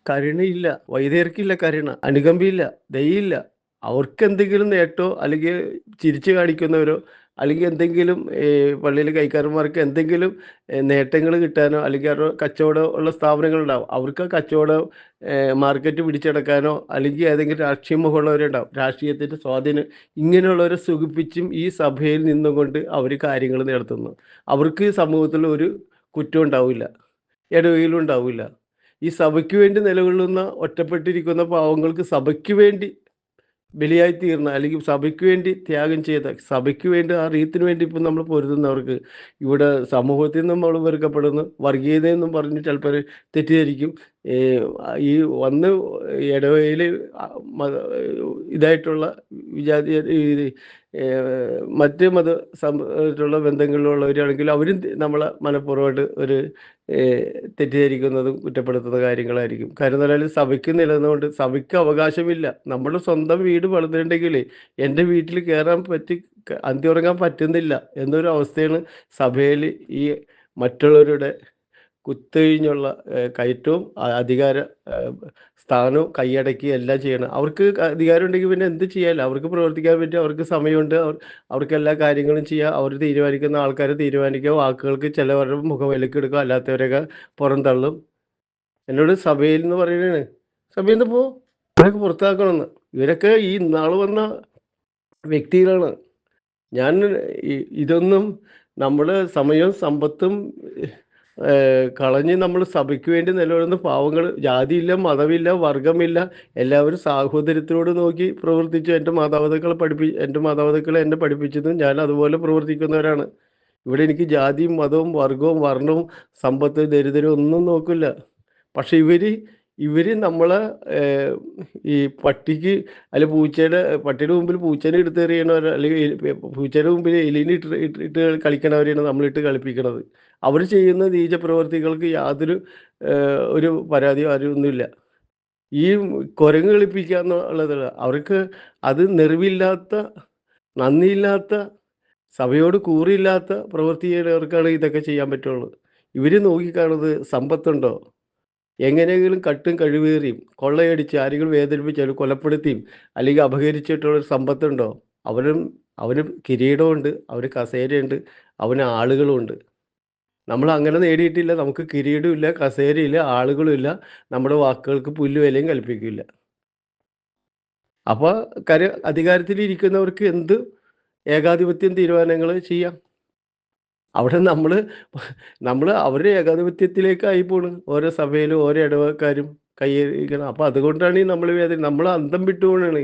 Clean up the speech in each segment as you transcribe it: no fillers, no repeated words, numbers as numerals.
കരുണയില്ല. വൈദികർക്കില്ല കരുണ, അനുകമ്പയില്ല, ദയയില്ല. അവർക്കെന്തെങ്കിലും നേട്ടോ അല്ലെങ്കിൽ ചിരിച്ചു കാണിക്കുന്നവരോ അല്ലെങ്കിൽ എന്തെങ്കിലും പള്ളിയിലെ കൈക്കാരന്മാർക്ക് എന്തെങ്കിലും നേട്ടങ്ങൾ കിട്ടാനോ അല്ലെങ്കിൽ അവരുടെ കച്ചവടം ഉള്ള സ്ഥാപനങ്ങളുണ്ടാവും. അവർക്ക് ആ കച്ചവടം മാർക്കറ്റ് പിടിച്ചടക്കാനോ അല്ലെങ്കിൽ ഏതെങ്കിലും രാഷ്ട്രീയ മുഖമുള്ളവരുണ്ടാവും. രാഷ്ട്രീയത്തിൻ്റെ സ്വാധീനം ഇങ്ങനെയുള്ളവരെ സുഖിപ്പിച്ചും ഈ സഭയിൽ നിന്നുകൊണ്ട് അവർ കാര്യങ്ങൾ നടത്തുന്നു. അവർക്ക് സമൂഹത്തിൽ ഒരു കുറ്റവും ഉണ്ടാവില്ല, ഇടവകയിലും ഉണ്ടാവില്ല. ഈ സഭയ്ക്ക് വേണ്ടി നിലകൊള്ളുന്ന ഒറ്റപ്പെട്ടിരിക്കുന്ന പാവങ്ങൾക്ക് സഭയ്ക്ക് വേണ്ടി ബലിയായി തീർന്ന അല്ലെങ്കിൽ സഭയ്ക്ക് വേണ്ടി ത്യാഗം ചെയ്ത സഭയ്ക്ക് വേണ്ടി ആ റീത്തിന് വേണ്ടി ഇപ്പം നമ്മൾ പൊരുതുന്നവർക്ക് ഇവിടെ സമൂഹത്തിൽ നിന്നും നമ്മൾ വെറുക്കപ്പെടുന്നു. വർഗീയതയെന്നും പറഞ്ഞ് ചിലപ്പോൾ തെറ്റിദ്ധരിക്കും. ഈ ഈ വന്ന് ഇടവകയിൽ ഇതായിട്ടുള്ള വിജാതി മറ്റ് ആയിട്ടുള്ള ബന്ധങ്ങളിലുള്ളവരാണെങ്കിൽ അവരും നമ്മളെ മനഃപൂർവ്വമായിട്ട് ഒരു തെറ്റിദ്ധരിക്കുന്നതും കുറ്റപ്പെടുത്തുന്ന കാര്യങ്ങളായിരിക്കും. കാര്യം എന്ന് പറഞ്ഞാൽ സഭയ്ക്ക് നിലനിന്നുകൊണ്ട് സഭയ്ക്ക് അവകാശമില്ല. നമ്മുടെ സ്വന്തം വീട് പണിതിട്ടുണ്ടെങ്കിൽ എൻ്റെ വീട്ടിൽ കയറാൻ അന്തി ഉറങ്ങാൻ പറ്റുന്നില്ല എന്നൊരു അവസ്ഥയാണ് സഭയിൽ ഈ മറ്റുള്ളവരുടെ കുത്തഴിഞ്ഞുള്ള കയറ്റവും അധികാര സ്ഥാനവും കൈയടക്കി എല്ലാം ചെയ്യണം. അവർക്ക് അധികാരം ഉണ്ടെങ്കിൽ പിന്നെ എന്ത് ചെയ്യാമല്ലോ. അവർക്ക് പ്രവർത്തിക്കാൻ പറ്റും, അവർക്ക് സമയമുണ്ട്, അവർക്ക് എല്ലാ കാര്യങ്ങളും ചെയ്യാം. അവർ തീരുമാനിക്കുന്ന ആൾക്കാർ തീരുമാനിക്കുക, വാക്കുകൾക്ക് ചിലവരുടെ മുഖവിലയ്ക്ക് എടുക്കുക, അല്ലാത്തവരൊക്കെ പുറന്തള്ളും. എന്നോട് സഭയിൽ നിന്ന് പറയുകയാണ്, സഭയിൽ നിന്ന് പോ, ഇവരൊക്കെ പുറത്താക്കണമെന്ന്. ഇവരൊക്കെ ഈ ഇന്നാൾ വന്ന വ്യക്തികളാണ്. ഞാൻ ഇതൊന്നും നമ്മുടെ സമയവും സമ്പത്തും കളഞ്ഞ് നമ്മൾ സഭയ്ക്ക് വേണ്ടി നിലകൊള്ളുന്ന പാവങ്ങൾ, ജാതിയില്ല, മതമില്ല, വർഗമില്ല, എല്ലാവരും സാഹോദര്യത്തിനോട് നോക്കി പ്രവർത്തിച്ചു. എൻ്റെ മാതാപിതാക്കളെ എന്നെ പഠിപ്പിച്ചതും ഞാൻ അതുപോലെ പ്രവർത്തിക്കുന്നവരാണ്. ഇവിടെ എനിക്ക് ജാതിയും മതവും വർഗവും വർണ്ണവും സമ്പത്ത് ദരിദ്രം ഒന്നും നോക്കില്ല. പക്ഷെ ഇവര് നമ്മളെ ഈ പട്ടിക്ക് അല്ലെ പട്ടിയുടെ മുമ്പിൽ പൂച്ചേനെ എടുത്തെറിയണവർ അല്ലെങ്കിൽ പൂച്ചയുടെ മുമ്പിൽ എലീനെ ഇട്ട് കളിക്കണവരെയാണ് നമ്മളിട്ട് കളിപ്പിക്കണത്. അവർ ചെയ്യുന്ന നീച പ്രവർത്തികൾക്ക് യാതൊരു ഒരു പരാതിയോ ഒന്നുമില്ല. ഈ കുരങ്ങ് കളിപ്പിക്കുക എന്നുള്ളതല്ല, അവർക്ക് അത് നെറിവില്ലാത്ത, നന്ദിയില്ലാത്ത, സഭയോട് കൂറില്ലാത്ത പ്രവൃത്തി ചെയ്യുന്നവർക്കാണ് ഇതൊക്കെ ചെയ്യാൻ പറ്റുള്ളൂ. ഇവർ നോക്കിക്കാണുന്നത് സമ്പത്തുണ്ടോ, എങ്ങനെയെങ്കിലും കട്ടും കഴിവേറിയും കൊള്ളയടിച്ച് ആരെങ്കിലും വേദനിപ്പിച്ചാലും കൊലപ്പെടുത്തിയും അല്ലെങ്കിൽ അപഹരിച്ചിട്ടുള്ള സമ്പത്തുണ്ടോ? അവന് കിരീടമുണ്ട്, അവന് കസേരയുണ്ട്, അവന് ആളുകളുമുണ്ട്. നമ്മൾ അങ്ങനെ നേടിയിട്ടില്ല. നമുക്ക് കിരീടമില്ല, കസേരയില്ല, ആളുകളുമില്ല, നമ്മുടെ വാക്കുകൾക്ക് പുല്ല് വിലയും കൽപ്പിക്കില്ല. അപ്പോൾ അധികാരത്തിലിരിക്കുന്നവർക്ക് എന്ത് ഏകാധിപത്യം തീരുമാനങ്ങൾ ചെയ്യാം. അവിടെ നമ്മൾ അവരുടെ ഏകാധിപത്യത്തിലേക്കായി പോണ്. ഓരോ സഭയിലും ഓരോ ഇടവക്കാരും കൈയ്യരിക്കണം. അപ്പോൾ അതുകൊണ്ടാണ് നമ്മൾ അന്തം വിട്ടു പോകണാണ്.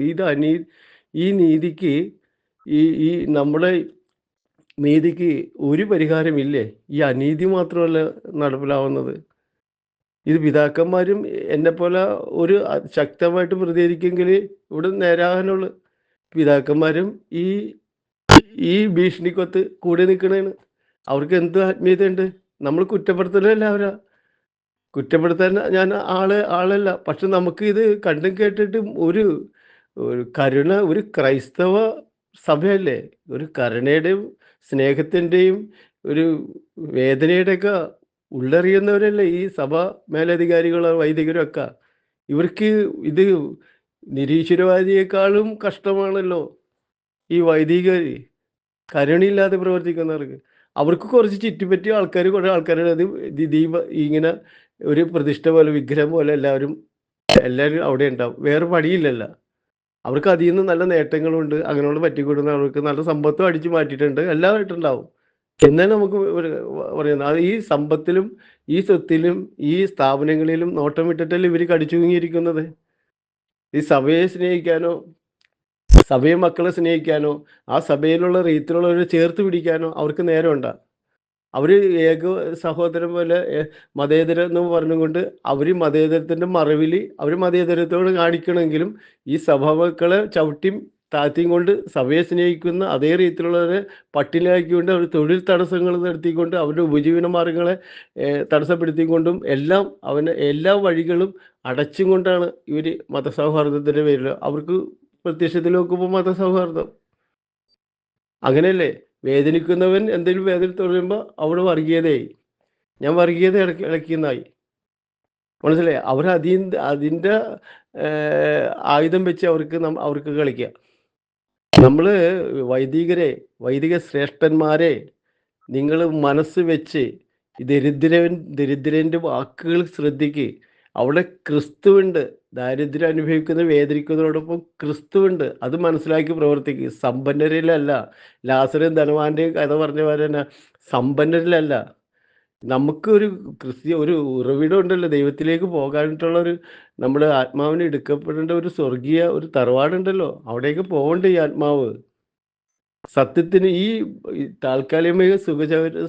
ഈ നീതിക്ക് ഈ നമ്മുടെ നീതിക്ക് ഒരു പരിഹാരമില്ലേ? ഈ അനീതി മാത്രമല്ല നടപ്പിലാവുന്നത്. ഇത് പിതാക്കന്മാരും എന്നെപ്പോലെ ഒരു ശക്തമായിട്ട് പ്രതികരിക്കുമെങ്കിൽ ഇവിടെ നേരാകാനുള്ളു. പിതാക്കന്മാരും ഈ ഈ ഭീഷണിക്കൊത്ത് കൂടെ നിൽക്കണേണ്. അവർക്ക് എന്ത് ആത്മീയതയുണ്ട്? നമ്മൾ കുറ്റപ്പെടുത്തലല്ല അവരാ. കുറ്റപ്പെടുത്താൻ ഞാൻ ആളല്ല. പക്ഷെ നമുക്ക് ഇത് കണ്ടും കേട്ടിട്ടും ഒരു കരുണ, ഒരു ക്രൈസ്തവ സഭയല്ലേ, ഒരു കരുണയുടെയും സ്നേഹത്തിൻ്റെയും ഒരു വേദനയുടെയൊക്കെ ഉള്ളറിയുന്നവരല്ലേ ഈ സഭ മേലധികാരികളോ വൈദികരും ഒക്കെ. ഇവർക്ക് ഇത് നിരീശ്വരവാദിയേക്കാളും കഷ്ടമാണല്ലോ ഈ വൈദികർ, കരുണയില്ലാതെ പ്രവർത്തിക്കുന്നവർക്ക്. അവർക്ക് കുറച്ച് ചുറ്റിപ്പറ്റിയ കുറേ ആൾക്കാരുടെ അത് ഇങ്ങനെ ഒരു പ്രതിഷ്ഠ പോലെ, വിഗ്രഹം പോലെ എല്ലാവരും അവിടെ ഉണ്ടാവും. വേറെ പണിയില്ലല്ലോ. അവർക്ക് അതിൽ നിന്ന് നല്ല നേട്ടങ്ങളുണ്ട്. അങ്ങനെയുള്ള പറ്റിക്കൂടുന്ന അവർക്ക് നല്ല സമ്പത്തും അടിച്ചു മാറ്റിയിട്ടുണ്ട്, എല്ലാമായിട്ടുണ്ടാവും. എന്നാൽ നമുക്ക് പറയുന്നത് അത് ഈ സമ്പത്തിലും ഈ സ്വത്തിലും ഈ സ്ഥാപനങ്ങളിലും നോട്ടം വിട്ടിട്ടല്ലേ ഇവർ കടിച്ചു തൂങ്ങിയിരിക്കുന്നത്. ഈ സഭയെ സ്നേഹിക്കാനോ, സഭയെ മക്കളെ സ്നേഹിക്കാനോ, ആ സഭയിലുള്ള റീത്തിലുള്ളവരെ ചേർത്ത് പിടിക്കാനോ അവർക്ക് നേരമുണ്ടോ? അവർ സഹോദരൻ പോലെ മതേതരം എന്ന് പറഞ്ഞുകൊണ്ട് അവർ മതേതരത്തിൻ്റെ മറവിൽ അവർ മതേതരത്തോട് കാണിക്കണമെങ്കിലും ഈ സഭാമക്കളെ ചവിട്ടിയും താഴ്ത്തിയും കൊണ്ട് സഭയെ സ്നേഹിക്കുന്ന അതേ രീതിയിലുള്ളവരെ പട്ടിണിയാക്കിക്കൊണ്ട് അവർ തൊഴിൽ തടസ്സങ്ങൾ നടത്തിക്കൊണ്ട് അവരുടെ ഉപജീവന മാർഗങ്ങളെ തടസ്സപ്പെടുത്തിക്കൊണ്ടും എല്ലാം എല്ലാ വഴികളും അടച്ചും കൊണ്ടാണ് ഇവർ മതസൗഹാർദ്ദത്തിൻ്റെ പേരിൽ അവർക്ക് പ്രത്യക്ഷത്തിൽ നോക്കുമ്പോൾ മതസൗഹാർദ്ദം അങ്ങനെയല്ലേ. വേദനിക്കുന്നവൻ എന്തെങ്കിലും വേദന തുടരുമ്പോൾ അവിടെ വർഗീയതയായി. ഞാൻ വർഗീയത ഇളക്കുന്നതായി. മനസ്സിലായോ? അവർ അതിൻ്റെ ആയുധം വെച്ച് അവർക്ക് കളിക്കാം. നമ്മള് വൈദികരെ, വൈദിക ശ്രേഷ്ഠന്മാരെ, നിങ്ങൾ മനസ്സ് വെച്ച് ഈ ദരിദ്രൻ്റെ വാക്കുകൾ ശ്രദ്ധിക്ക്. അവിടെ ക്രിസ്തുവുണ്ട്. ദാരിദ്ര്യം അനുഭവിക്കുന്ന വേദനിക്കുന്നതോടൊപ്പം ക്രിസ്തുവുണ്ട്. അത് മനസ്സിലാക്കി പ്രവർത്തിക്കുക. സമ്പന്നരിലല്ല. ലാസറും ധനവാന്റെയും കഥ പറഞ്ഞ പോലെ തന്നെ സമ്പന്നരിലല്ല. നമുക്കൊരു ഒരു ഉറവിടം ഉണ്ടല്ലോ, ദൈവത്തിലേക്ക് പോകാനായിട്ടുള്ളൊരു, നമ്മുടെ ആത്മാവിനെ എടുക്കപ്പെടേണ്ട ഒരു സ്വർഗീയ ഒരു തറവാടുണ്ടല്ലോ, അവിടേക്ക് പോകണ്ടേ ഈ ആത്മാവ്. സത്യത്തിന് ഈ താൽക്കാലികമായ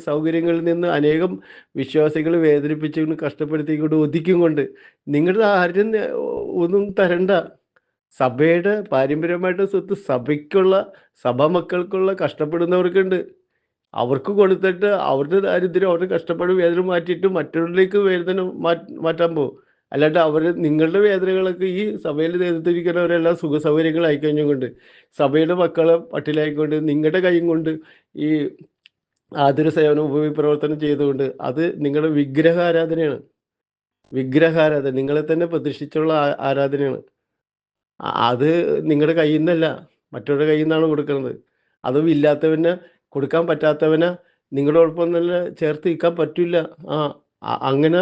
സൗകര്യങ്ങളിൽ നിന്ന് അനേകം വിശ്വാസികളെ വേദനിപ്പിച്ചുകൊണ്ട് കഷ്ടപ്പെടുത്തിക്കൊണ്ട് ഒതുക്കും കൊണ്ട് നിങ്ങളുടെ ആരും ഒന്നും തരണ്ട. സഭയുടെ പാരമ്പര്യമായിട്ട് സ്വത്ത് സഭയ്ക്കുള്ള, സഭാ മക്കൾക്കുള്ള കഷ്ടപ്പെടുന്നവർക്കുണ്ട്. അവർക്ക് കൊടുത്തിട്ട് അവരുടെ ദാരിദ്ര്യം, അവരുടെ കഷ്ടപ്പാട്, വേദന മാറ്റിയിട്ട് മറ്റുള്ളവരിലേക്ക് വേദന മാറ്റാൻ പോകും. അല്ലാണ്ട് നിങ്ങളുടെ വേദനകളൊക്കെ ഈ സഭയിൽ നേതൃത്വം സുഖ സൗകര്യങ്ങളായി കഴിഞ്ഞുകൊണ്ട്, സഭയുടെ മക്കളെ പട്ടിലായിക്കൊണ്ട്, നിങ്ങളുടെ കൈയും കൊണ്ട് ഈ ആതുര സേവനം ഉപവിപ്രവർത്തനം ചെയ്തുകൊണ്ട്, അത് നിങ്ങളുടെ വിഗ്രഹാരാധനയാണ്. വിഗ്രഹാരാധന നിങ്ങളെ തന്നെ പ്രതിഷ്ഠിച്ചുള്ള ആരാധനയാണ്. അത് നിങ്ങളുടെ കയ്യിൽ നിന്നല്ല, മറ്റവരുടെ കയ്യിൽ നിന്നാണ് കൊടുക്കുന്നത്. അതും ഇല്ലാത്തവന്, കൊടുക്കാൻ പറ്റാത്തവന് നിങ്ങളോടൊപ്പം നല്ല ചേർത്ത് നിൽക്കാൻ പറ്റില്ല. അങ്ങനെ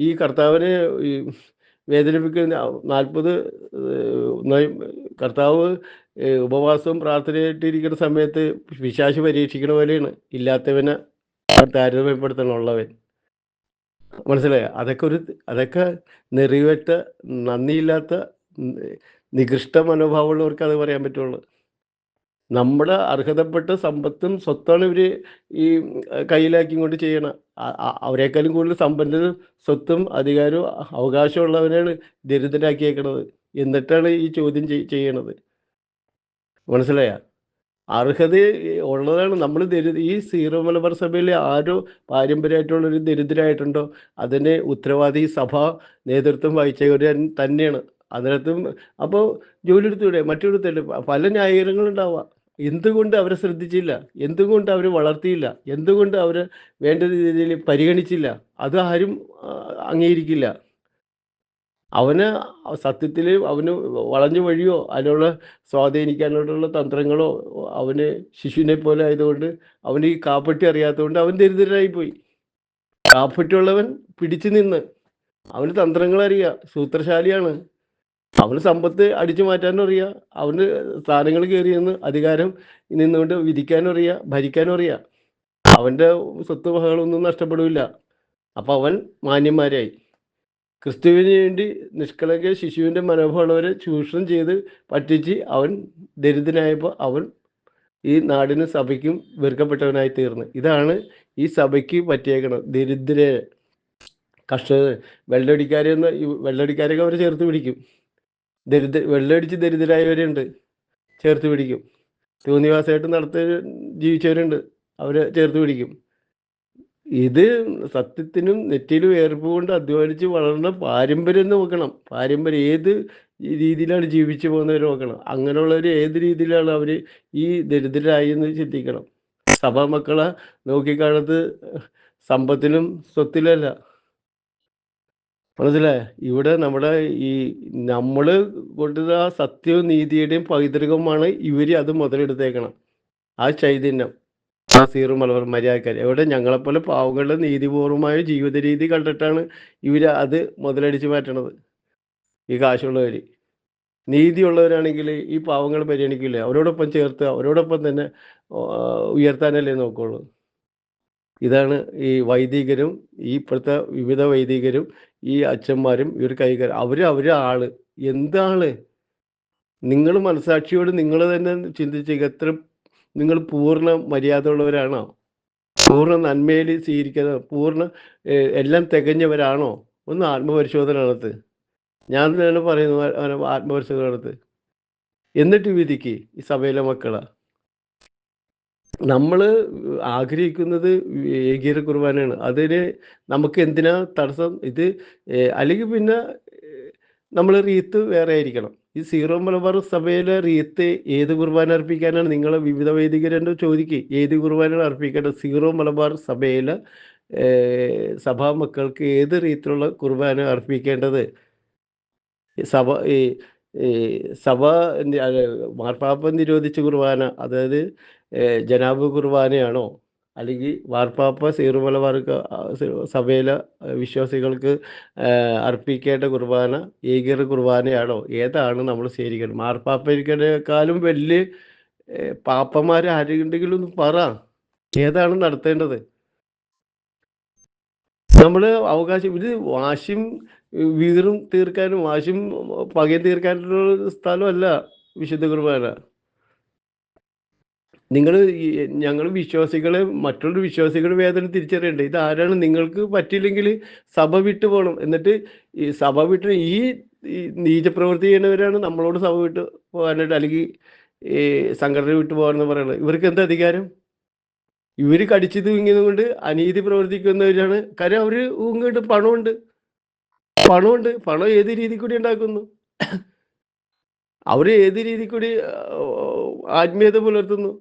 ഈ കർത്താവിനെ ഈ വേദനിപ്പിക്കുന്ന 40 കർത്താവ് ഉപവാസവും പ്രാർത്ഥനയായിട്ടിരിക്കുന്ന സമയത്ത് പിശാച് പരീക്ഷിക്കണ പോലെയാണ് ഇല്ലാത്തവനെ താരതമ്യപ്പെടുത്തണുള്ളവൻ. മനസ്സിലായോ? അതൊക്കെ നെറിവേറ്റ, നന്ദിയില്ലാത്ത, നികൃഷ്ട മനോഭാവമുള്ളവർക്ക് അത് പറയാൻ പറ്റുള്ളൂ. നമ്മുടെ അർഹതപ്പെട്ട സമ്പത്തും സ്വത്താണ് ഇവർ ഈ കയ്യിലാക്കി കൊണ്ട് ചെയ്യണം. അവരെക്കാളും കൂടുതൽ സമ്പന്നരും സ്വത്തും അധികാരവും അവകാശമുള്ളവരാണ് ദരിദ്രരാക്കിയേക്കണത്. എന്നിട്ടാണ് ഈ ചോദ്യം ചെയ്യണത്. മനസ്സിലായ? അർഹത ഉള്ളതാണ്. നമ്മൾ ഈ സീറോ മലബാർ സഭയിലെ ആരോ പാരമ്പര്യമായിട്ടുള്ളൊരു ദരിദ്രരായിട്ടുണ്ടോ, അതിന് ഉത്തരവാദി സഭാ നേതൃത്വം വഹിച്ചവർ തന്നെയാണ്. അതിനകത്തും അപ്പോൾ ജോലി എടുത്തൂടെ, മറ്റൊരുത്തല്ലേ, പല ന്യായീകരണങ്ങളുണ്ടാവാം. എന്തുകൊണ്ട് അവരെ ശ്രദ്ധിച്ചില്ല, എന്തുകൊണ്ട് അവർ വളർത്തിയില്ല, എന്തുകൊണ്ട് അവരെ വേണ്ട രീതിയിൽ പരിഗണിച്ചില്ല, അത് ആരും അംഗീകരിക്കില്ല. അവന് സത്യത്തിൽ അവന് വളഞ്ഞു വഴിയോ അതിനുള്ള സ്വാധീനിക്കാനുള്ള തന്ത്രങ്ങളോ, അവന് ശിശുവിനെ പോലെ ആയതുകൊണ്ട്, അവന് ഈ കാപ്പട്ടി അറിയാത്തതുകൊണ്ട് അവൻ ദരിദ്രനായി പോയി. കാപ്പറ്റുള്ളവൻ പിടിച്ചു നിന്ന്, അവന് തന്ത്രങ്ങളറിയാം, സൂത്രശാലിയാണ്. അവന് സമ്പത്ത് അടിച്ചു മാറ്റാനും അറിയാം, അവന് സ്ഥാനങ്ങൾ കയറി നിന്ന് അധികാരം നിന്നുകൊണ്ട് വിധിക്കാനും അറിയാം, ഭരിക്കാനും അറിയാം. അവൻ്റെ സ്വത്ത് വകകളൊന്നും നഷ്ടപ്പെടില്ല. അപ്പം അവൻ മാന്യന്മാരായി. ക്രിസ്തുവിന് വേണ്ടി നിഷ്കളങ്ക ശിശുവിൻ്റെ മനോഭാവമുള്ളവരെ ചൂഷണം ചെയ്ത് പറ്റിച്ച് അവൻ ദരിദ്രനായപ്പോൾ അവൻ ഈ നാടിനും സഭയ്ക്കും വെറുക്കപ്പെട്ടവനായി തീർന്നു. ഇതാണ് ഈ സഭയ്ക്ക് പറ്റിയേക്കണം. ദരിദ്ര വെള്ളടിക്കാരെന്ന്, വെള്ളടിക്കാരൊക്കെ അവർ ചേർത്ത് പിടിക്കും. വെള്ളടിച്ച് ദരിദ്രരായവരുണ്ട്, ചേർത്ത് പിടിക്കും. തോന്നിവാസമായിട്ട് ജീവിച്ചവരുണ്ട്, അവരെ ചേർത്ത് പിടിക്കും. ഇത് സത്യത്തിനും നെറ്റിയിലും ഏർപ്പുകൊണ്ട് അധ്വാനിച്ച് വളർന്ന പാരമ്പര്യം നോക്കണം. പാരമ്പര്യം ഏത് രീതിയിലാണ് ജീവിച്ചു പോകുന്നവർ നോക്കണം. അങ്ങനെയുള്ളവർ ഏത് രീതിയിലാണ് അവർ ഈ ദരിദ്രരായി എന്ന് ചിന്തിക്കണം. സഭാ മക്കളെ നോക്കിക്കാണത്ത് സമ്പത്തിലും സ്വത്തിലല്ല. മനസ്സിലായ? ഇവിടെ നമ്മുടെ നമ്മൾ കൊണ്ടുവന്ന ആ സത്യവും നീതിയുടെയും പൈതൃകമാണ് ഇവർ അത് മുതലെടുത്തേക്കണം. ആ ചൈതന്യം, ആ സീറോ മലബാർ മര്യാദക്കാർ എവിടെ ഞങ്ങളെപ്പോലെ പാവങ്ങളുടെ നീതിപൂർവമായ ജീവിത രീതി കണ്ടിട്ടാണ് ഇവർ അത് മുതലടിച്ച് മാറ്റണത്. ഈ കാശുള്ളവർ നീതിയുള്ളവരാണെങ്കിൽ ഈ പാവങ്ങൾ പരിഗണിക്കില്ല, അവരോടൊപ്പം ചേർത്ത് അവരോടൊപ്പം തന്നെ ഉയർത്താനല്ലേ നോക്കുള്ളൂ. ഇതാണ് ഈ വൈദികരും, ഈ ഇപ്പോഴത്തെ വിവിധ വൈദികരും ഈ അച്ഛന്മാരും ഇവർ കൈകാര്യം. അവരെ ആള് എന്താണ്? നിങ്ങൾ മനസാക്ഷിയോട് നിങ്ങൾ തന്നെ ചിന്തിച്ചേക്കുക. എത്ര നിങ്ങൾ പൂർണ്ണ മര്യാദ ഉള്ളവരാണോ? പൂർണ്ണ നന്മയിൽ സ്വീകരിക്കുന്നത്, പൂർണ്ണ എല്ലാം തികഞ്ഞവരാണോ? ഒന്ന് ആത്മപരിശോധന നടത്ത്. ഞാൻ തന്നെ പറയുന്നു, ആത്മപരിശോധന നടത്ത്. എന്നിട്ട് വിധിക്ക് ഈ സഭയിലെ മക്കളാ. നമ്മൾ ആഗ്രഹിക്കുന്നത് ഏകീകൃത കുർബാനയാണ്. അതിന് നമുക്ക് എന്തിനാ തടസ്സം? ഇത് അല്ലെങ്കിൽ പിന്നെ നമ്മൾ റീത്ത് വേറെ ആയിരിക്കണം. ഈ സീറോ മലബാർ സഭയിലെ റീത്ത് ഏത് കുർബാന അർപ്പിക്കാനാണ്? നിങ്ങൾ വിവിധ വൈദികരെന്ന് ചോദിക്കുക, ഏത് കുർബാനയാണ് അർപ്പിക്കേണ്ടത്? സീറോ മലബാർ സഭയിലെ സഭാ മക്കൾക്ക് ഏത് രീതിയിലുള്ള കുർബാന അർപ്പിക്കേണ്ടത്, സഭ ഈ ഈ സഭ മാർപ്പാപ്പ നിരോധിച്ച കുർബാന, അതായത് ജനാബ് കുർബാനയാണോ, അല്ലെങ്കിൽ മാർപ്പാപ്പ സീറോ മലബാർക്ക് സഭയിലെ വിശ്വാസികൾക്ക് അർപ്പിക്കേണ്ട കുർബാന ഏകീകൃത കുർബാനയാണോ, ഏതാണ് നമ്മൾ സ്വീകരിക്കുന്നത്? മാർപ്പാപ്പയ്ക്കനേക്കാളും വലിയ പാപ്പന്മാർ ആരെങ്കിലും ഒന്ന് പറ, ഏതാണ് നടത്തേണ്ടത്? നമ്മൾ അവകാശം ഇത് വാശിയും വീറും തീർക്കാനും വാശിയും പകയും തീർക്കാനുള്ള സ്ഥലമല്ല വിശുദ്ധ കുർബാന. നിങ്ങൾ ഞങ്ങൾ വിശ്വാസികളെ, മറ്റുള്ള വിശ്വാസികളുടെ വേദന തിരിച്ചറിയണ്ടേ? ഇത് ആരാണ്? നിങ്ങൾക്ക് പറ്റില്ലെങ്കിൽ സഭ വിട്ടു പോകണം. എന്നിട്ട് ഈ സഭ വിട്ട് ഈ നീചപ്രവൃത്തി ചെയ്യുന്നവരാണ് നമ്മളോട് സഭ വിട്ട് പോകാനായിട്ട്, അല്ലെങ്കിൽ ഈ സംഘടന വിട്ടു പോകാനെന്ന് പറയുന്നത്. ഇവർക്ക് എന്താ അധികാരം? ഇവർ കടിച്ചു തൂങ്ങിയത് കൊണ്ട് അനീതി പ്രവർത്തിക്കുന്നവരാണ്. കാര്യം അവർ ഊങ്ങിട്ട് പണമുണ്ട്. പണം ഏത് രീതി കൂടി ഉണ്ടാക്കുന്നു, അവർ ഏത് രീതി കൂടി ആത്മീയത പുലർത്തുന്നു,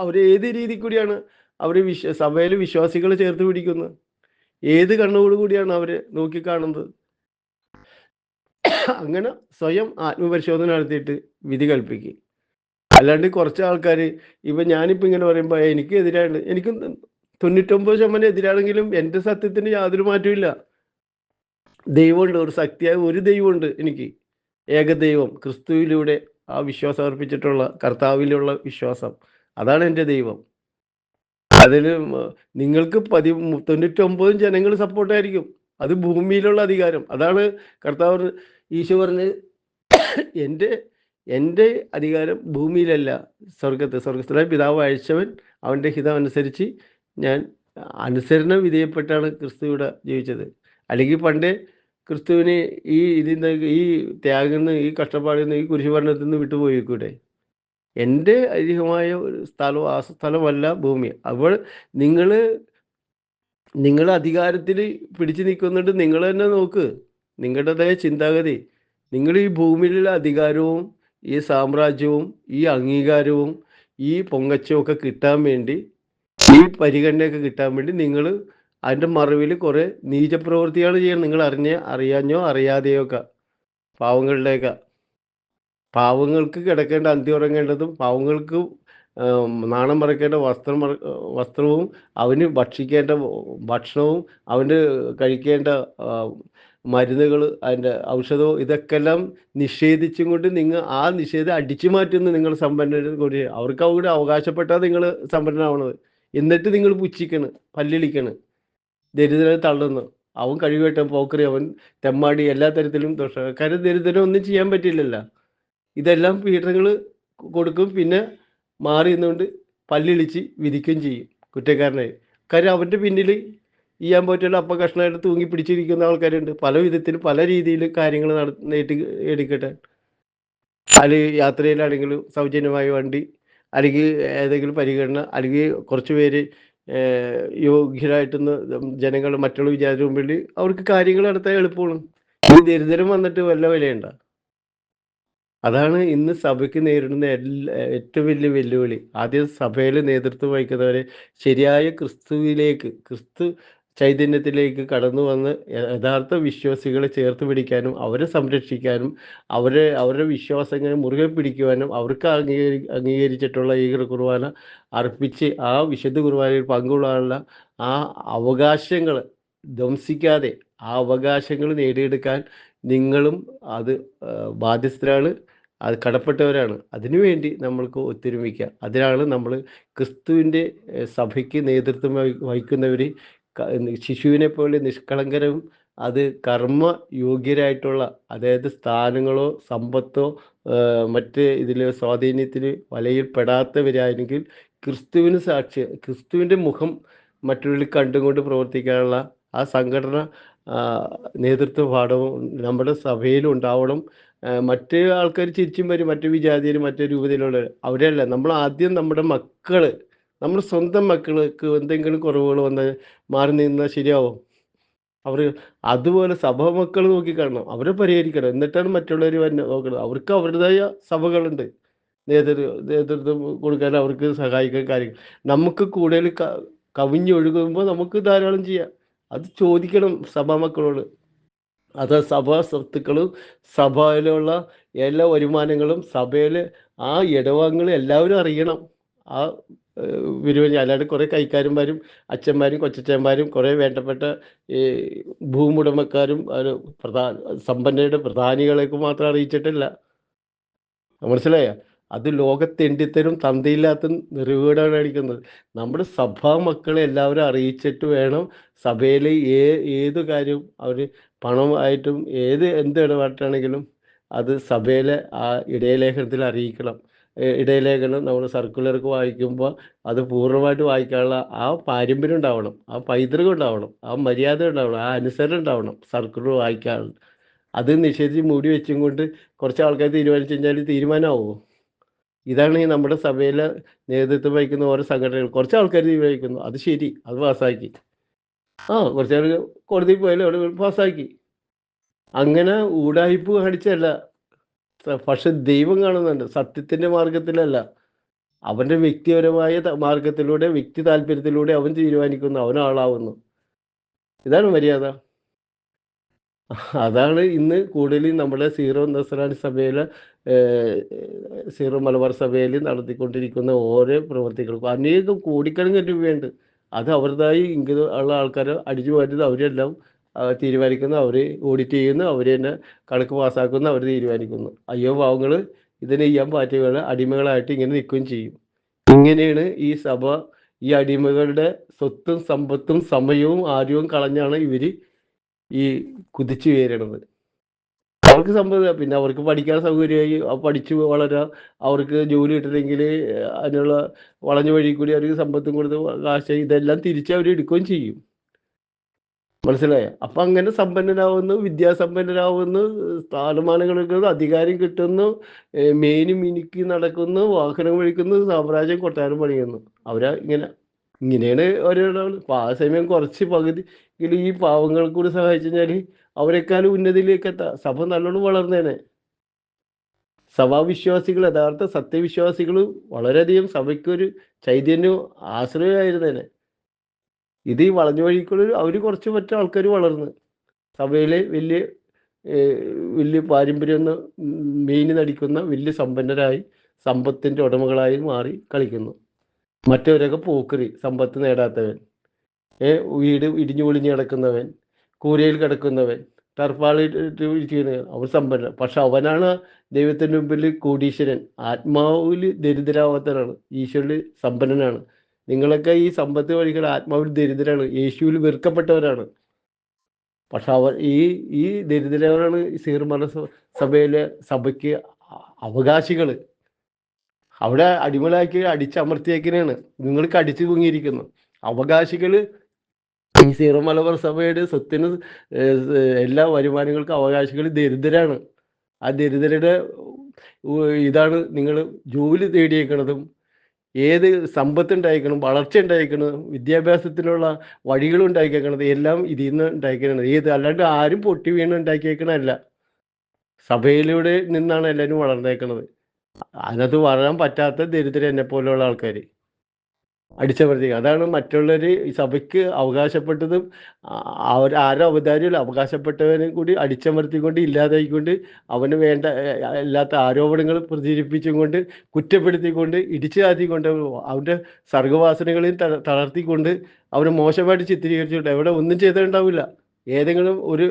അവർ ഏത് രീതി കൂടിയാണ് അവർ സഭയിൽ വിശ്വാസികളെ ചേർത്ത് പിടിക്കുന്നത്, ഏത് കണ്ണുകൂടി കൂടിയാണ് അവർ നോക്കിക്കാണുന്നത്. അങ്ങനെ സ്വയം ആത്മപരിശോധന നടത്തിയിട്ട് വിധി കൽപ്പിക്കുക. അല്ലാണ്ട് കുറച്ച് ആൾക്കാർ ഞാനിപ്പോൾ ഇങ്ങനെ പറയുമ്പോൾ എനിക്ക് എതിരാണ്, എനിക്ക് 99% എതിരാണെങ്കിലും എൻ്റെ സത്യത്തിന് യാതൊരു മാറ്റമില്ല. ദൈവമുണ്ട്, ഒരു ശക്തിയായ ഒരു ദൈവമുണ്ട് എനിക്ക്, ഏകദൈവം, ക്രിസ്തുവിലൂടെ ആ വിശ്വാസം അർപ്പിച്ചിട്ടുള്ള കർത്താവിലുള്ള വിശ്വാസം, അതാണ് എൻ്റെ ദൈവം. അതിന് നിങ്ങൾക്ക് 99 ജനങ്ങൾ സപ്പോർട്ടായിരിക്കും, അത് ഭൂമിയിലുള്ള അധികാരം. അതാണ് കർത്താവ് ഈശോ പറഞ്ഞ്, എൻ്റെ അധികാരം ഭൂമിയിലല്ല സ്വർഗത്തിലെ പിതാവ് അയച്ചവൻ അവൻ്റെ ഹിതം അനുസരിച്ച് ഞാൻ അനുസരണ വിധേയപ്പെട്ടാണ് ക്രിസ്തു ഇവിടെ ജീവിച്ചത്. അല്ലെങ്കിൽ പണ്ടേ ക്രിസ്തുവിന് ഈ ത്യാഗത്തിൽ നിന്ന്, ഈ കഷ്ടപ്പാടിൽ നിന്ന്, ഈ കുരിശുമരണത്തിൽ നിന്ന് വിട്ടുപോയിക്കൂടെ? എൻ്റെ അധികമായ ഒരു സ്ഥലം, ആ സ്ഥലമല്ല ഭൂമി. അപ്പോൾ നിങ്ങൾ അധികാരത്തിൽ പിടിച്ചു നിൽക്കുന്നുണ്ട്. നിങ്ങൾ തന്നെ നോക്ക്, നിങ്ങളുടേതായ ചിന്താഗതി. നിങ്ങൾ ഈ ഭൂമിയിലുള്ള അധികാരവും ഈ സാമ്രാജ്യവും ഈ അംഗീകാരവും ഈ പൊങ്ങച്ചമൊക്കെ കിട്ടാൻ വേണ്ടി, ഈ പരിഗണനയൊക്കെ കിട്ടാൻ വേണ്ടി നിങ്ങൾ അതിൻ്റെ മറവിൽ കുറേ നീചപ്രവൃത്തിയാണ് ചെയ്യുന്നത്. നിങ്ങൾ അറിയാഞ്ഞോ അറിയാതെയോ ഒക്കെ പാവങ്ങൾക്ക് കിടക്കേണ്ട അന്തി ഉറങ്ങേണ്ടതും, പാവങ്ങൾക്ക് നാണം മറയ്ക്കേണ്ട വസ്ത്രവും, അവന് ഭക്ഷിക്കേണ്ട ഭക്ഷണവും, അവന് കഴിക്കേണ്ട മരുന്നുകൾ, അതിൻ്റെ ഔഷധവും, ഇതൊക്കെ എല്ലാം നിഷേധിച്ചും കൊണ്ട് നിങ്ങൾ ആ നിഷേധം അടിച്ചു മാറ്റുന്നു. നിങ്ങൾ സമ്പന്നർ കൂടി, അവർക്ക് അവിടെ അവകാശപ്പെട്ടാൽ നിങ്ങൾ സമ്പന്നനാവണത്. എന്നിട്ട് നിങ്ങൾ പുച്ഛിക്കണ്, പല്ലിളിക്കണ്, ദരിദ്രനെ തള്ളുന്നു. അവൻ കഴിവട്ടം, പോക്കറി, അവൻ തെമ്മാടി, എല്ലാ തരത്തിലും ദോഷം. കാര്യം ദരിദ്രനെ ഒന്നും ചെയ്യാൻ പറ്റില്ലല്ലോ. ഇതെല്ലാം പീഡനങ്ങൾ കൊടുക്കും. പിന്നെ മാറി നിന്നുകൊണ്ട് പല്ലിളിച്ച് വിധിക്കുകയും ചെയ്യും കുറ്റക്കാരനായി. കാര്യം അവൻ്റെ പിന്നിൽ ചെയ്യാൻ പറ്റുള്ള കഷ്ണമായിട്ട് തൂങ്ങി പിടിച്ചിരിക്കുന്ന ആൾക്കാരുണ്ട്. പല വിധത്തിൽ പല രീതിയിൽ കാര്യങ്ങൾ എടുക്കട്ടെ. അല്ലെങ്കിൽ യാത്രയിലാണെങ്കിലും സൗജന്യമായ വണ്ടി, അല്ലെങ്കിൽ ഏതെങ്കിലും പരിഗണന, അല്ലെങ്കിൽ കുറച്ച് പേര് യോഗ്യരായിട്ടൊന്ന് ജനങ്ങൾ മറ്റുള്ള വിചാരിച്ച മുമ്പിൽ അവർക്ക് കാര്യങ്ങൾ നടത്താൻ എളുപ്പമാണ്. ഈ ദരിദ്രം വന്നിട്ട് വല്ല വിലയുണ്ട? അതാണ് ഇന്ന് സഭയ്ക്ക് നേരിടുന്ന ഏറ്റവും വലിയ വെല്ലുവിളി. ആദ്യം സഭയിൽ നേതൃത്വം വഹിക്കുന്നവരെ ശരിയായ ക്രിസ്തു ചൈതന്യത്തിലേക്ക് കടന്നു വന്ന് യഥാർത്ഥ വിശ്വാസികളെ ചേർത്ത് പിടിക്കാനും, അവരെ സംരക്ഷിക്കാനും, അവരുടെ വിശ്വാസങ്ങളെ മുറുകെ പിടിക്കുവാനും, അവർക്ക് അംഗീകരിച്ചിട്ടുള്ള ഈ കുർബാന അർപ്പിച്ച് ആ വിശുദ്ധ കുർബാനയിൽ പങ്കുകൊള്ളാനുള്ള ആ അവകാശങ്ങൾ ധ്വംസിക്കാതെ ആ അവകാശങ്ങൾ നേടിയെടുക്കാൻ നിങ്ങളും അത് ബാധ്യസ്ഥരാണ്, അത് കടപ്പെട്ടവരാണ്. അതിനുവേണ്ടി നമ്മൾക്ക് ഒത്തൊരുമിക്കാം. അതിനാണ് നമ്മൾ ക്രിസ്തുവിൻ്റെ സഭയ്ക്ക് നേതൃത്വം വഹിക്കുന്നവർ ശിശുവിനെ പോലെ നിഷ്കളങ്കരും, അത് കർമ്മ യോഗ്യരായിട്ടുള്ള, അതായത് സ്ഥാനങ്ങളോ സമ്പത്തോ മറ്റ് ഇതിൽ സ്വാധീനത്തിന് വലയിൽപ്പെടാത്തവരാണെങ്കിൽ ക്രിസ്തുവിൻ്റെ മുഖം മറ്റുള്ളവരിൽ കണ്ടുകൊണ്ട് പ്രവർത്തിക്കാനുള്ള ആ സംഘടന നേതൃത്വ പാഠവും നമ്മുടെ സഭയിലും ഉണ്ടാവണം. മറ്റ് ആൾക്കാർ ചിരിച്ചും വരും, മറ്റു വിജാതിയിൽ, മറ്റു രൂപത്തിലുള്ള അവരല്ല. നമ്മൾ ആദ്യം നമ്മുടെ സ്വന്തം മക്കൾക്ക് എന്തെങ്കിലും കുറവുകൾ വന്ന് മാറി നിന്നാൽ ശരിയാവും. അതുപോലെ സഭ മക്കൾ നോക്കിക്കാണണം, അവരെ പരിഹരിക്കണം. എന്നിട്ടാണ് മറ്റുള്ളവർ നോക്കണം. അവർക്ക് അവരുടേതായ സഭകളുണ്ട്, നേതൃത്വം കൊടുക്കാൻ, അവർക്ക് സഹായിക്കാൻ കാര്യങ്ങൾ. നമുക്ക് കൂടുതൽ കവിഞ്ഞൊഴുകുമ്പോൾ നമുക്ക് ധാരാളം ചെയ്യാം. അത് ചോദിക്കണം സഭാമക്കളോട്. അത് സഭാ സ്വത്തുക്കളും സഭയിലുള്ള എല്ലാ വരുമാനങ്ങളും സഭയിൽ ആ ഇടവകങ്ങൾ എല്ലാവരും അറിയണം. ആ അല്ലാണ്ട് കുറേ കൈക്കാരന്മാരും അച്ഛന്മാരും കൊച്ചച്ഛന്മാരും കുറേ വേണ്ടപ്പെട്ട ഈ ഭൂമുടമക്കാരും സമ്പന്നരുടെ പ്രധാനികളെയൊക്കെ മാത്രം അറിയിച്ചിട്ടില്ല. മനസ്സിലായോ? അത് ലോകത്തെണ്ടിത്തരും തന്തയില്ലാത്ത നെറിവുകേടാണ് കാണിക്കുന്നത്. നമ്മുടെ സഭാ മക്കളെ എല്ലാവരും അറിയിച്ചിട്ട് വേണം സഭയിൽ ഏത് കാര്യവും അവർ പണമായിട്ടും എന്ത് ഇടപാട്ടാണെങ്കിലും അത് സഭയിലെ ആ ഇടയലേഖനത്തിൽ അറിയിക്കണം. ഇടയലേഖനം നമ്മൾ സർക്കുലർക്ക് വായിക്കുമ്പോൾ അത് പൂർണ്ണമായിട്ട് വായിക്കാനുള്ള ആ പാരമ്പര്യം ഉണ്ടാവണം, ആ പൈതൃകം ഉണ്ടാവണം, ആ മര്യാദ ഉണ്ടാവണം, ആ അനുസരണം ഉണ്ടാവണം സർക്കുലർ വായിക്കാൻ. അത് നിഷേധിച്ച് മൂടി വെച്ചും കൊണ്ട് കുറച്ച് ആൾക്കാർ തീരുമാനിച്ചു കഴിഞ്ഞാൽ തീരുമാനമാവുമോ? ഇതാണ് ഈ നമ്മുടെ സഭയിലെ നേതൃത്വം വഹിക്കുന്ന ഓരോ സംഘടനകൾ. കുറച്ച് ആൾക്കാർ തീരുമാനിക്കുന്നു, അത് ശരി, അത് പാസ്സാക്കി. കുറച്ച് ആൾ കോടതിയിൽ പോയാലും അവിടെ പാസ്സാക്കി. അങ്ങനെ ഊടായിപ്പ് കാണിച്ചല്ല. പക്ഷെ ദൈവം കാണുന്നുണ്ട്, സത്യത്തിൻ്റെ മാർഗത്തിലല്ല. അവൻ്റെ വ്യക്തിപരമായ മാർഗത്തിലൂടെ, വ്യക്തി താല്പര്യത്തിലൂടെ അവൻ തീരുമാനിക്കുന്നു, അവനാളാവുന്നു. ഇതാണ് മര്യാദ. അതാണ് ഇന്ന് കൂടുതലും നമ്മുടെ സീറോ നസ്രാണി സഭയിലെ സീറോ മലബാർ സഭയിൽ നടത്തിക്കൊണ്ടിരിക്കുന്ന ഓരോ പ്രവർത്തികൾക്കും അനേകം കോടിക്കണക്കിന് രൂപയുണ്ട്. അത് അവരുടേതായി ഇങ്ങനെ ഉള്ള ആൾക്കാരെ അടിച്ചു മാറ്റുന്നത് അവരെല്ലാം തീരുമാനിക്കുന്നു, അവർ ഓഡിറ്റ് ചെയ്യുന്നു, അവർ തന്നെ കണക്ക് പാസ്സാക്കുന്നു, അവർ തീരുമാനിക്കുന്നു. അയ്യോ പാവങ്ങൾ ഇതിനെ ചെയ്യാൻ പറ്റുകയാണ്, അടിമകളായിട്ട് ഇങ്ങനെ നിൽക്കുകയും ചെയ്യും. ഇങ്ങനെയാണ് ഈ സഭ ഈ അടിമകളുടെ സ്വത്തും സമ്പത്തും സമയവും ആര്യവും കളഞ്ഞാണ് ഇവർ ഈ കുതിച്ചു കയറണത്. അവർക്ക് സമ്മതം, പിന്നെ അവർക്ക് പഠിക്കാൻ സൗകര്യമായി, പഠിച്ചു വളരാം, അവർക്ക് ജോലി കിട്ടണമെങ്കിൽ അതിനുള്ള വളഞ്ഞ വഴി കൂടി അവർക്ക് സമ്പത്തും കൊടുത്ത് കാശ് ഇതെല്ലാം തിരിച്ച് അവർ എടുക്കുകയും ചെയ്യും. മനസ്സിലായോ? അപ്പം അങ്ങനെ സമ്പന്നരാകുന്നു, വിദ്യാസമ്പന്നരാകുന്നു, സ്ഥാനമാനങ്ങൾ കിട്ടുന്നു, അധികാരം കിട്ടുന്നു, മേനി മിനുക്കി നടക്കുന്നു, വാഹനം കഴിക്കുന്നു, സാമ്രാജ്യം കൊട്ടാരം പണിയുന്നു. ഇങ്ങനെയാണ് ഓരോ. ആ സമയം കുറച്ച് പകുതി ഈ പാവങ്ങൾ കൂടി സഹായിച്ചു കഴിഞ്ഞാൽ അവരെക്കാളും ഉന്നതിയിലേക്ക് എത്താം. സഭ നല്ലോണം വളർന്നേനെ. സഭാവിശ്വാസികൾ, യഥാർത്ഥ സത്യവിശ്വാസികൾ വളരെയധികം സഭയ്ക്കൊരു ചൈതന്യവും ആശ്രയമായിരുന്നേനെ. ഇത് ഈ വളഞ്ഞ വഴിക്കുള്ളിൽ അവർ കുറച്ച് മറ്റു ആൾക്കാർ വളർന്ന് സഭയിലെ വലിയ പാരമ്പര്യം മെയിന് നടിക്കുന്ന വലിയ സമ്പന്നരായി സമ്പത്തിൻ്റെ ഉടമകളായി മാറി കളിക്കുന്നു. മറ്റവരൊക്കെ പോക്കറി, സമ്പത്ത് നേടാത്തവൻ, വീട് ഇടിഞ്ഞു പൊളിഞ്ഞ് കിടക്കുന്നവൻ, കൂരയിൽ കിടക്കുന്നവൻ, ടർപ്പാളിട്ട് ഇരിക്കുന്നവൻ, അവൻ സമ്പന്നൻ. പക്ഷെ അവനാണ് ദൈവത്തിൻ്റെ മുമ്പിൽ കോടീശ്വരൻ. ആത്മാവിൽ ദരിദ്രാവാത്തവനാണ്, ഈശ്വരനിൽ സമ്പന്നനാണ്. നിങ്ങളൊക്കെ ഈ സമ്പത്ത് വഴികൾ ആത്മാവിൽ ദരിദ്രരാണ്, യേശുവിൽ വെറുക്കപ്പെട്ടവരാണ്. പക്ഷെ ഈ ദരിദ്രരാണ് സീർമല സഭയിലെ സഭയ്ക്ക് അവകാശികൾ. അവിടെ അടിമകളാക്കി അടിച്ചമർത്തിയേക്കിനാണ്, നിങ്ങൾക്ക് അടിച്ചു തൂങ്ങിയിരിക്കുന്നു. അവകാശികൾ ഈ സീറോ മലബാർ സഭയുടെ സ്വത്തിന് എല്ലാ വരുമാനങ്ങൾക്കും അവകാശികൾ ദരിദ്രരാണ്. ആ ദരിദ്രരുടെ ഇതാണ് നിങ്ങൾ ജോലി തേടിയേക്കണതും, ഏത് സമ്പത്ത് ഉണ്ടായിരിക്കണം, വളർച്ച ഉണ്ടായിരിക്കണം, വിദ്യാഭ്യാസത്തിനുള്ള വഴികൾ ഉണ്ടാക്കിയേക്കണത് എല്ലാം ഇതിൽ നിന്ന് ഉണ്ടാക്കിയേക്കണത്. അല്ലാണ്ട് ആരും പൊട്ടി വീണ് ഉണ്ടാക്കിയേക്കണമല്ല. സഭയിലൂടെ നിന്നാണ് എല്ലാവരും വളർന്നേക്കണത്. അതിനകത്ത് വളരാൻ പറ്റാത്ത ദരിദ്രർ എന്നെ പോലെയുള്ള ആൾക്കാർ അടിച്ചമർത്തിക്കുക. അതാണ് മറ്റുള്ളവർ ഈ സഭയ്ക്ക് അവകാശപ്പെട്ടതും ആരും അവതാരില്ല, അവകാശപ്പെട്ടവനെ കൂടി അടിച്ചമർത്തിക്കൊണ്ട് ഇല്ലാതായിക്കൊണ്ട് അവന് വേണ്ട അല്ലാത്ത ആരോപണങ്ങൾ പ്രചരിപ്പിച്ചും കൊണ്ട് കുറ്റപ്പെടുത്തിക്കൊണ്ട് ഇടിച്ചു താത്തിക്കൊണ്ട് അവൻ്റെ സർഗവാസനകളെയും തളർത്തിക്കൊണ്ട് അവനെ മോശമായിട്ട് ചിത്രീകരിച്ചുകൊണ്ട് എവിടെ ഒന്നും ചെയ്തിട്ടുണ്ടാവില്ല. ഏതെങ്കിലും ഒരു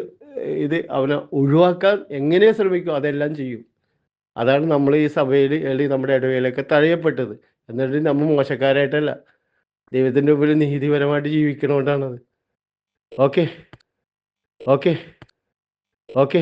അവനെ ഒഴിവാക്കാൻ എങ്ങനെ ശ്രമിക്കും അതെല്ലാം ചെയ്യും. അതാണ് നമ്മൾ ഈ സഭയിൽ അല്ലെങ്കിൽ നമ്മുടെ ഇടവയിലൊക്കെ തഴയപ്പെട്ടത്. എന്നിട്ട് നമ്മൾ മോശക്കാരായിട്ടല്ല, ദൈവത്തിൻ്റെ മുമ്പിൽ നീതിപരമായിട്ട് ജീവിക്കണോണ്ടാണത്. Okay okay okay.